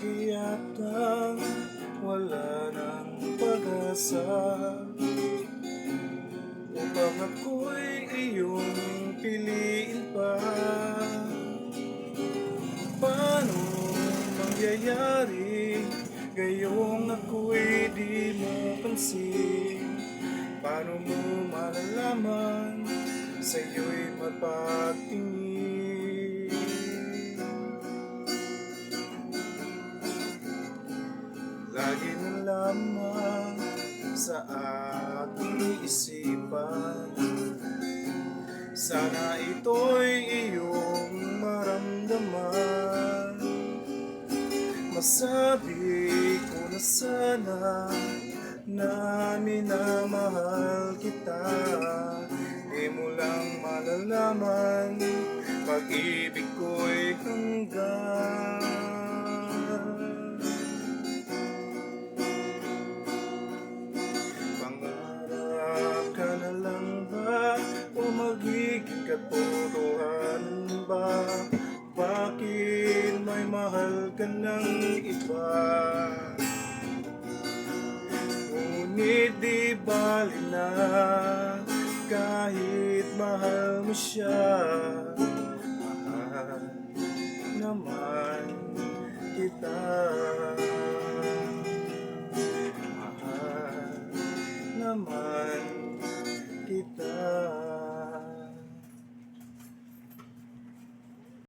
yatang wala ng pag-asa upang ako'y iyong piliin pa. Paano mangyayari gayong ako'y di mo pansin? Paano mo malalaman sa'yo'y mapagtingin? Lagi na lamang sa aking isipan, sana ito'y iyong maramdaman. Masabi ko na sana na minamahal kita, di mo lang malalaman pag-ibig ko'y hanggang. Pangarap ka na lang ba o magiging katotohanan ba? Bakit may mahal ka ng iba? Ngunit di bali na kahit mahal mo siya. Mahal naman kita. Mahal naman kita.